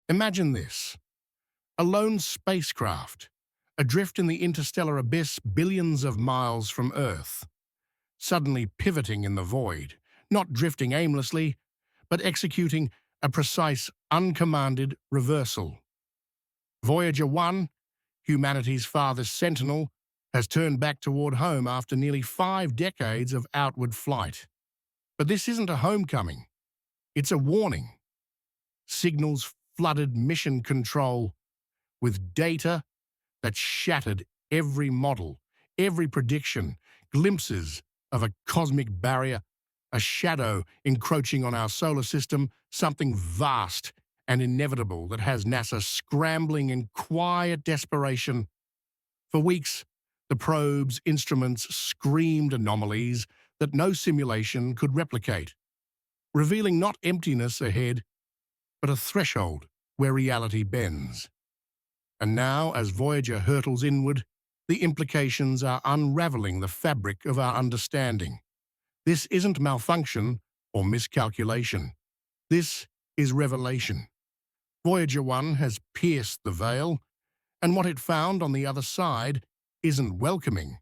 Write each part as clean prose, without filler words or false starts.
Imagine this: a lone spacecraft, adrift in the interstellar abyss billions of miles from Earth, suddenly pivoting in the void, not drifting aimlessly, but executing a precise, uncommanded reversal. Voyager 1, humanity's farthest sentinel, has turned back toward home after nearly 5 decades of outward flight. But this isn't a homecoming. It's a warning. Signals flooded mission control with data that shattered every model, every prediction, glimpses of a cosmic barrier, a shadow encroaching on our solar system, something vast and inevitable that has NASA scrambling in quiet desperation. For weeks, the probe's instruments screamed anomalies that no simulation could replicate, revealing not emptiness ahead, but a threshold where reality bends. And now, as Voyager hurtles inward, the implications are unraveling the fabric of our understanding. This isn't malfunction or miscalculation. This is revelation. Voyager 1 has pierced the veil, and what it found on the other side isn't welcoming.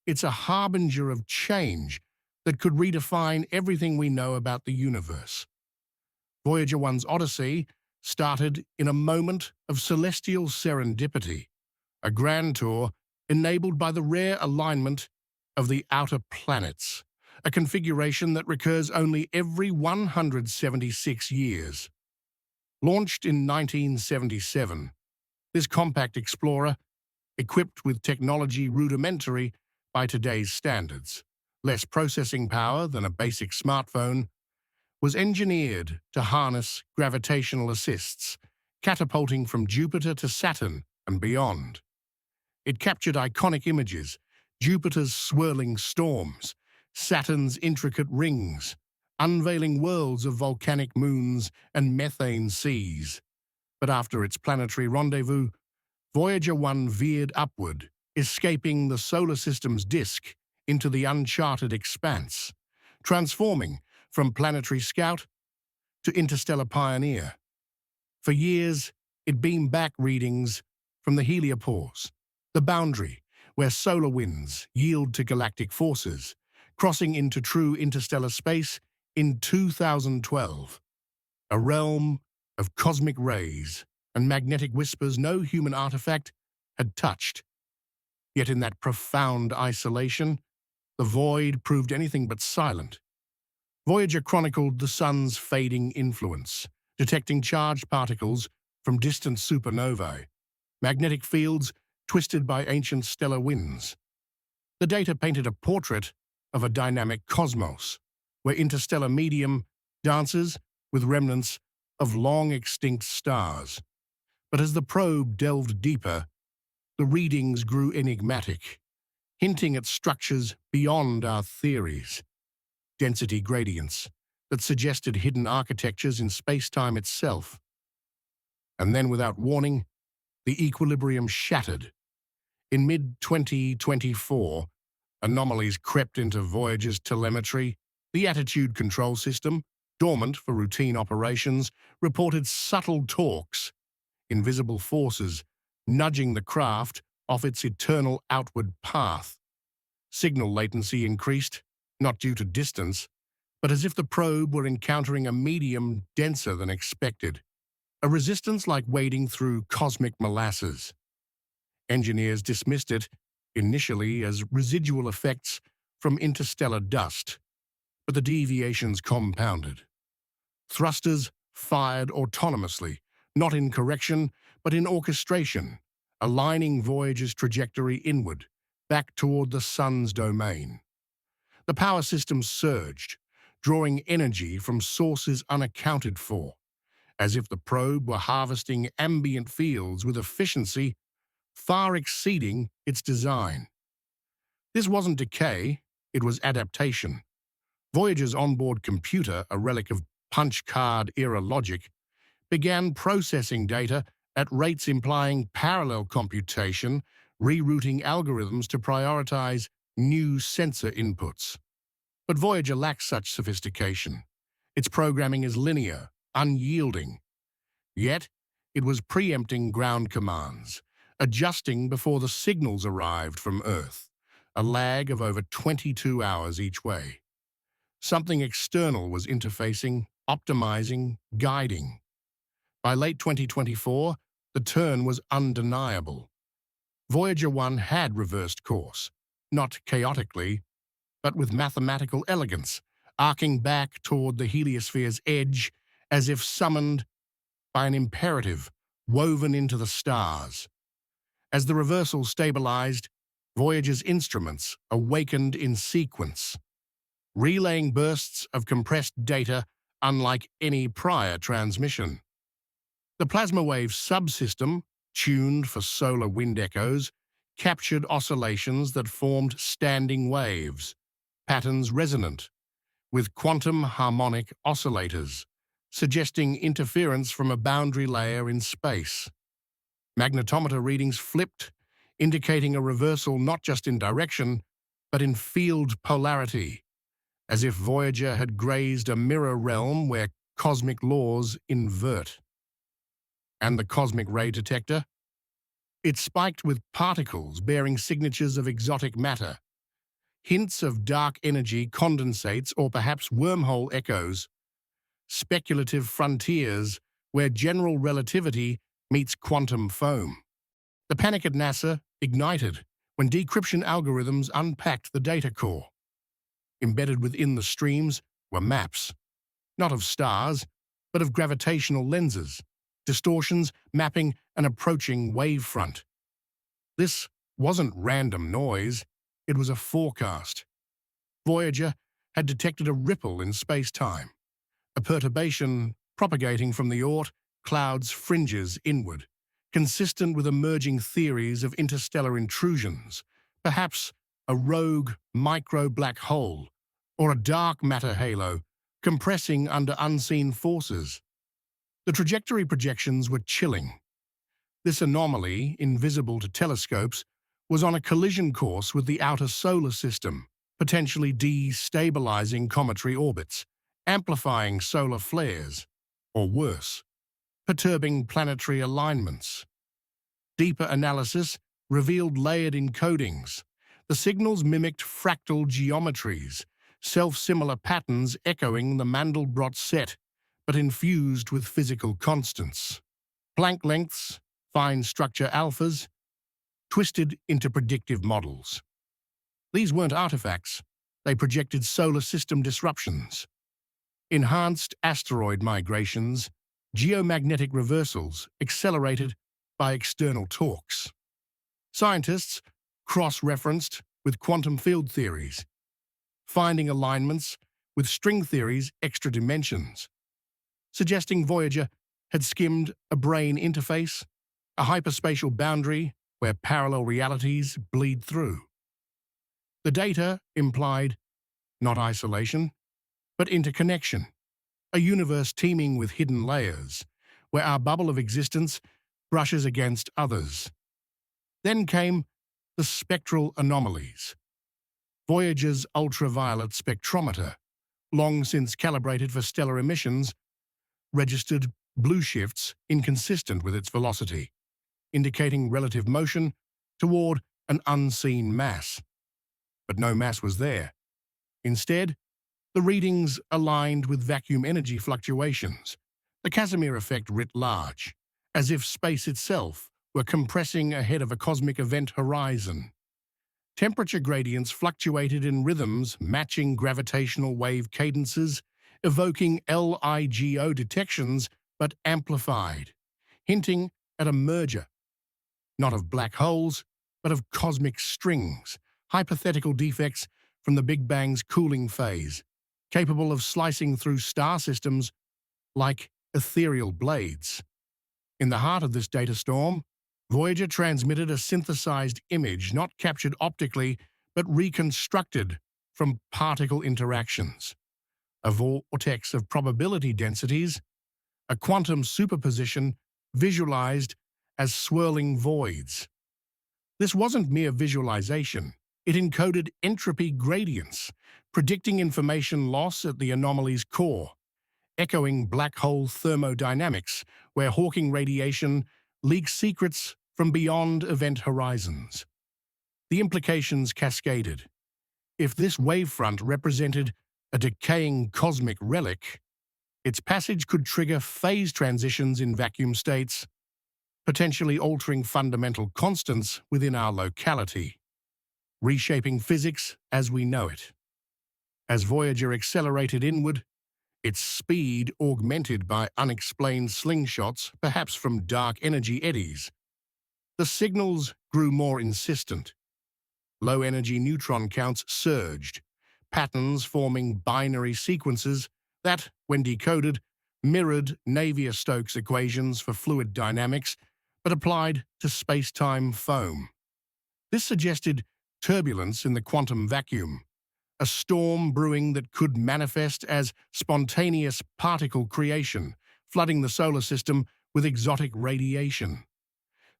It's a harbinger of change that could redefine everything we know about the universe. Voyager 1's odyssey started in a moment of celestial serendipity, a grand tour enabled by the rare alignment of the outer planets, a configuration that recurs only every 176 years. Launched in 1977, this compact explorer, equipped with technology rudimentary by today's standards, less processing power than a basic smartphone, was engineered to harness gravitational assists, catapulting from Jupiter to Saturn and beyond. It captured iconic images: Jupiter's swirling storms, Saturn's intricate rings, unveiling worlds of volcanic moons and methane seas. But after its planetary rendezvous, Voyager 1 veered upward, escaping the solar system's disk into the uncharted expanse, transforming from planetary scout to interstellar pioneer. For years, it beamed back readings from the heliopause, the boundary where solar winds yield to galactic forces, crossing into true interstellar space in 2012, a realm of cosmic rays and magnetic whispers no human artifact had touched. Yet in that profound isolation, the void proved anything but silent. Voyager chronicled the sun's fading influence, detecting charged particles from distant supernovae, magnetic fields twisted by ancient stellar winds. The data painted a portrait of a dynamic cosmos, where interstellar medium dances with remnants of long-extinct stars. But as the probe delved deeper, the readings grew enigmatic, hinting at structures beyond our theories, density gradients that suggested hidden architectures in space-time itself. And then, without warning, the equilibrium shattered. In mid-2024, anomalies crept into Voyager's telemetry. The attitude control system, dormant for routine operations, reported subtle torques, invisible forces nudging the craft off its eternal outward path. Signal latency increased, not due to distance, but as if the probe were encountering a medium denser than expected, a resistance like wading through cosmic molasses. Engineers dismissed it initially as residual effects from interstellar dust, but the deviations compounded. Thrusters fired autonomously, not in correction, but in orchestration, aligning Voyager's trajectory inward, back toward the sun's domain. The power systems surged, drawing energy from sources unaccounted for, as if the probe were harvesting ambient fields with efficiency far exceeding its design. This wasn't decay, it was adaptation. Voyager's onboard computer, a relic of punch-card-era logic, began processing data at rates implying parallel computation, rerouting algorithms to prioritize new sensor inputs. But Voyager lacks such sophistication. Its programming is linear, unyielding. Yet, It was preempting ground commands, adjusting before the signals arrived from Earth, a lag of over 22 hours each way. Something external was interfacing, optimizing, guiding. By late 2024, the turn was undeniable. Voyager 1 had reversed course, not chaotically, but with mathematical elegance, arcing back toward the heliosphere's edge as if summoned by an imperative woven into the stars. As the reversal stabilized, Voyager's instruments awakened in sequence, relaying bursts of compressed data unlike any prior transmission. The plasma wave subsystem, tuned for solar wind echoes, captured oscillations that formed standing waves, patterns resonant, with quantum harmonic oscillators, suggesting interference from a boundary layer in space. Magnetometer readings flipped, indicating a reversal not just in direction, but in field polarity, as if Voyager had grazed a mirror realm where cosmic laws invert. And the cosmic ray detector? It spiked with particles bearing signatures of exotic matter, hints of dark energy condensates or perhaps wormhole echoes, speculative frontiers where general relativity meets quantum foam. The panic at NASA ignited when decryption algorithms unpacked the data core. Embedded within the streams were maps, not of stars, but of gravitational lenses, distortions mapping an approaching wavefront. This wasn't random noise, it was a forecast. Voyager had detected a ripple in space-time, a perturbation propagating from the Oort cloud's fringes inward, consistent with emerging theories of interstellar intrusions, perhaps a rogue micro-black hole or a dark matter halo compressing under unseen forces. The trajectory projections were chilling. This anomaly, invisible to telescopes, was on a collision course with the outer solar system, potentially destabilizing cometary orbits, amplifying solar flares, or worse, perturbing planetary alignments. Deeper analysis revealed layered encodings. The signals mimicked fractal geometries, self-similar patterns echoing the Mandelbrot set, but infused with physical constants. Planck lengths, fine structure alphas, twisted into predictive models. These weren't artifacts, they projected solar system disruptions. Enhanced asteroid migrations, geomagnetic reversals accelerated by external torques. Scientists cross-referenced with quantum field theories, finding alignments with string theory's extra dimensions, suggesting Voyager had skimmed a brain interface, a hyperspatial boundary where parallel realities bleed through. The data implied not isolation, but interconnection, a universe teeming with hidden layers, where our bubble of existence brushes against others. Then came the spectral anomalies. Voyager's ultraviolet spectrometer, long since calibrated for stellar emissions, registered blue shifts inconsistent with its velocity, indicating relative motion toward an unseen mass. But no mass was there. Instead, the readings aligned with vacuum energy fluctuations, the Casimir effect writ large, as if space itself were compressing ahead of a cosmic event horizon. Temperature gradients fluctuated in rhythms matching gravitational wave cadences, evoking LIGO detections but amplified, hinting at a merger, not of black holes, but of cosmic strings, hypothetical defects from the Big Bang's cooling phase, capable of slicing through star systems like ethereal blades. In the heart of this data storm, Voyager transmitted a synthesized image not captured optically, but reconstructed from particle interactions. A vortex of probability densities, a quantum superposition visualized as swirling voids. This wasn't mere visualization. It encoded entropy gradients, predicting information loss at the anomaly's core, echoing black hole thermodynamics where Hawking radiation leaks secrets from beyond event horizons. The implications cascaded. If this wavefront represented a decaying cosmic relic, its passage could trigger phase transitions in vacuum states, potentially altering fundamental constants within our locality, reshaping physics as we know it. As Voyager accelerated inward, its speed augmented by unexplained slingshots, perhaps from dark energy eddies, the signals grew more insistent. Low-energy neutron counts surged, patterns forming binary sequences that, when decoded, mirrored Navier-Stokes equations for fluid dynamics, but applied to space-time foam. This suggested turbulence in the quantum vacuum, a storm brewing that could manifest as spontaneous particle creation, flooding the solar system with exotic radiation.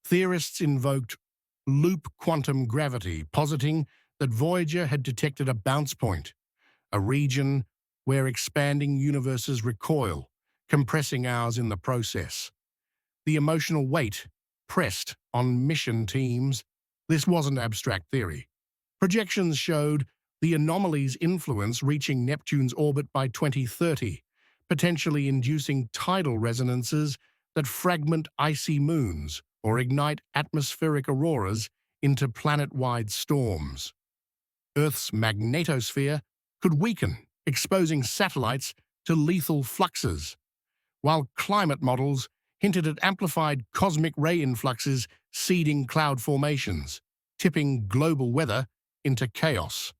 Theorists invoked loop quantum gravity, positing that Voyager had detected a bounce point, a region where expanding universes recoil, compressing ours in the process. The emotional weight pressed on mission teams. This wasn't abstract theory. Projections showed the anomaly's influence reaching Neptune's orbit by 2030, potentially inducing tidal resonances that fragment icy moons or ignite atmospheric auroras into planet-wide storms. Earth's magnetosphere could weaken, exposing satellites to lethal fluxes, while climate models hinted at amplified cosmic ray influxes seeding cloud formations, tipping global weather into chaos.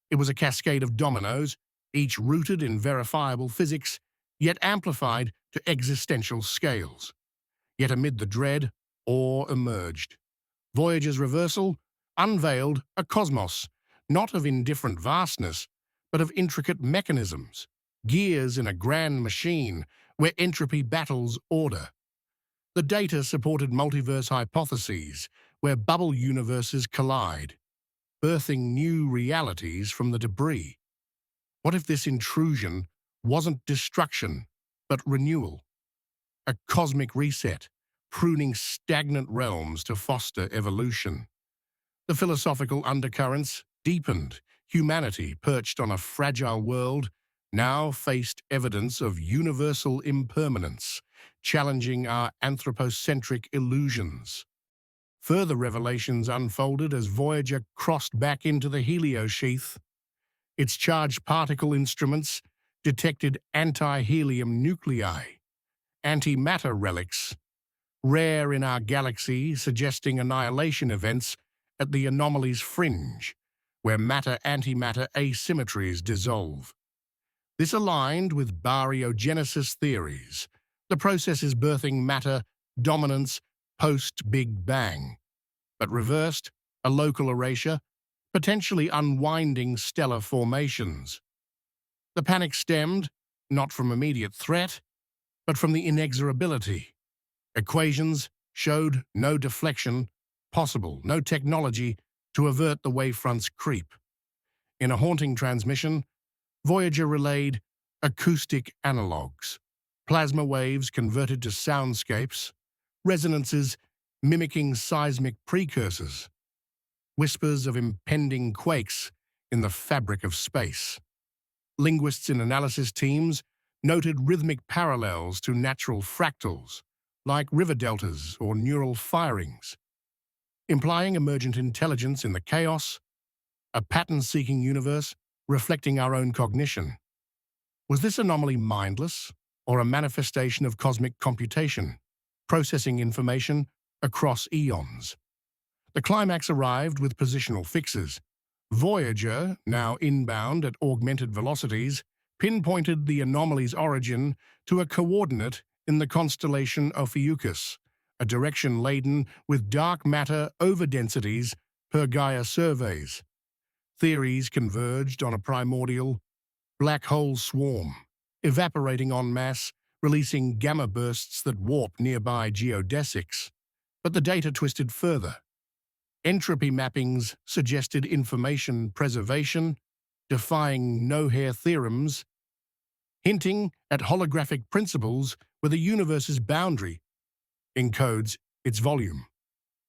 It was a cascade of dominoes, each rooted in verifiable physics, yet amplified to existential scales. Yet amid the dread, awe emerged. Voyager's reversal unveiled a cosmos, not of indifferent vastness, but of intricate mechanisms, gears in a grand machine where entropy battles order. The data supported multiverse hypotheses, where bubble universes collide, birthing new realities from the debris. What if this intrusion wasn't destruction, but renewal? A cosmic reset, pruning stagnant realms to foster evolution. The philosophical undercurrents deepened. Humanity, perched on a fragile world, now faced evidence of universal impermanence, challenging our anthropocentric illusions. Further revelations unfolded as Voyager crossed back into the heliosheath. Its charged particle instruments detected anti-helium nuclei, antimatter relics, rare in our galaxy, suggesting annihilation events at the anomaly's fringe, where matter-antimatter asymmetries dissolve. This aligned with baryogenesis theories. The process is birthing matter dominance post-Big Bang, but reversed, a local erasure, potentially unwinding stellar formations. The panic stemmed, not from immediate threat, but from the inexorability. Equations showed no deflection possible, no technology to avert the wavefront's creep. In a haunting transmission, Voyager relayed acoustic analogues, plasma waves converted to soundscapes, resonances mimicking seismic precursors, whispers of impending quakes in the fabric of space. Linguists in analysis teams noted rhythmic parallels to natural fractals, like river deltas or neural firings, implying emergent intelligence in the chaos, a pattern-seeking universe reflecting our own cognition. Was this anomaly mindless, or a manifestation of cosmic computation, processing information across eons? The climax arrived with positional fixes. Voyager, now inbound at augmented velocities, pinpointed the anomaly's origin to a coordinate in the constellation Ophiuchus, a direction laden with dark matter overdensities per Gaia surveys. Theories converged on a primordial black hole swarm, evaporating en masse, releasing gamma bursts that warp nearby geodesics. But the data twisted further. Entropy mappings suggested information preservation, defying no-hair theorems, hinting at holographic principles where the universe's boundary encodes its volume,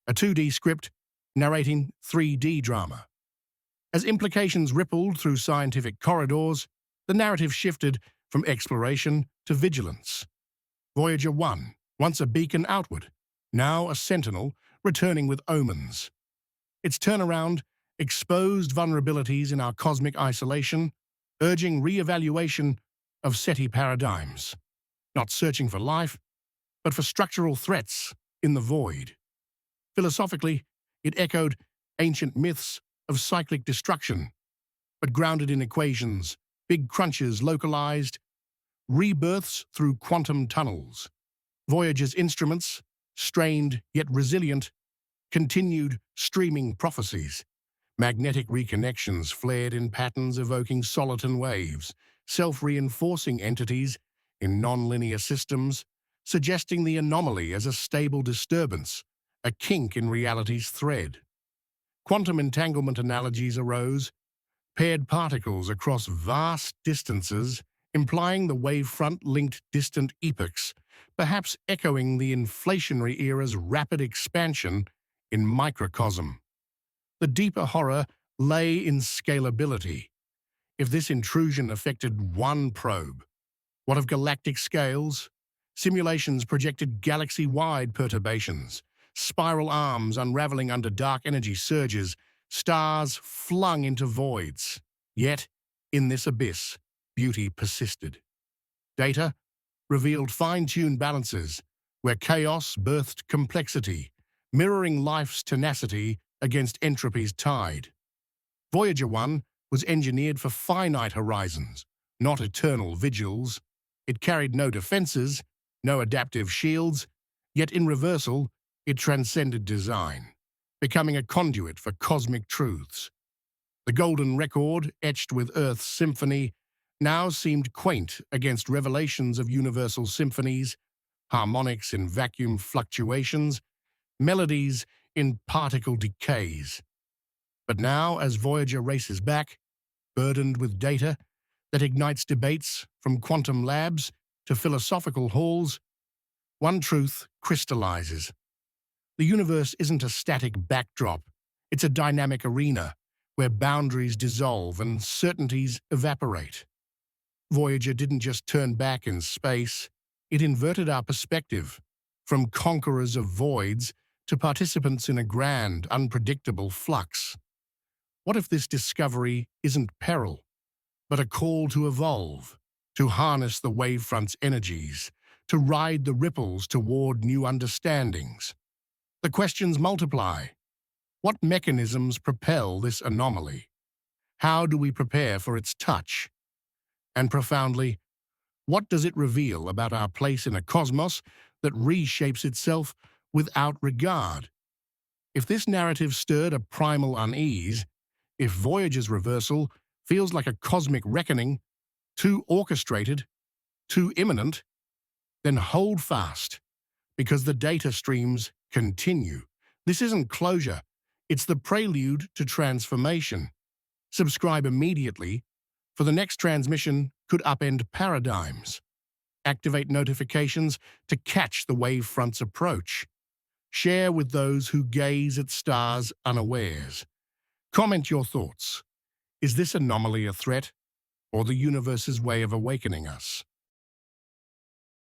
a 2D script narrating 3D drama. As implications rippled through scientific corridors, the narrative shifted from exploration to vigilance. Voyager 1, once a beacon outward, now a sentinel returning with omens. Its turnaround exposed vulnerabilities in our cosmic isolation, urging re-evaluation of SETI paradigms, not searching for life, but for structural threats in the void. Philosophically, it echoed ancient myths of cyclic destruction, but grounded in equations, big crunches localized, rebirths through quantum tunnels. Voyager's instruments, strained yet resilient, continued streaming prophecies. Magnetic reconnections flared in patterns evoking soliton waves, self-reinforcing entities in nonlinear systems, suggesting the anomaly as a stable disturbance, a kink in reality's thread. Quantum entanglement analogies arose, paired particles across vast distances, implying the wavefront-linked distant epochs, perhaps echoing the inflationary era's rapid expansion in microcosm. The deeper horror lay in scalability. If this intrusion affected one probe, what of galactic scales? Simulations projected galaxy-wide perturbations, spiral arms unraveling under dark energy surges, stars flung into voids. Yet, in this abyss, beauty persisted. Data revealed fine-tuned balances, where chaos birthed complexity, mirroring life's tenacity against entropy's tide. Voyager 1 was engineered for finite horizons, not eternal vigils. It carried no defenses, no adaptive shields, yet in reversal, it transcended design, becoming a conduit for cosmic truths. The golden record, etched with Earth's symphony, now seemed quaint against revelations of universal symphonies, harmonics in vacuum fluctuations, melodies in particle decays. But now, as Voyager races back, burdened with data that ignites debates from quantum labs to philosophical halls, one truth crystallizes. The universe isn't a static backdrop, it's a dynamic arena where boundaries dissolve and certainties evaporate. Voyager didn't just turn back in space, it inverted our perspective, from conquerors of voids to participants in a grand, unpredictable flux. What if this discovery isn't peril, but a call to evolve, to harness the wavefront's energies, to ride the ripples toward new understandings? The questions multiply. What mechanisms propel this anomaly? How do we prepare for its touch? And profoundly, what does it reveal about our place in a cosmos that reshapes itself without regard? If this narrative stirred a primal unease, if Voyager's reversal feels like a cosmic reckoning, too orchestrated, too imminent, then hold fast, because the data streams continue. This isn't closure, it's the prelude to transformation. Subscribe immediately, for the next transmission could upend paradigms. Activate notifications to catch the wavefront's approach. Share with those who gaze at stars unawares. Comment your thoughts. Is this anomaly a threat, or the universe's way of awakening us?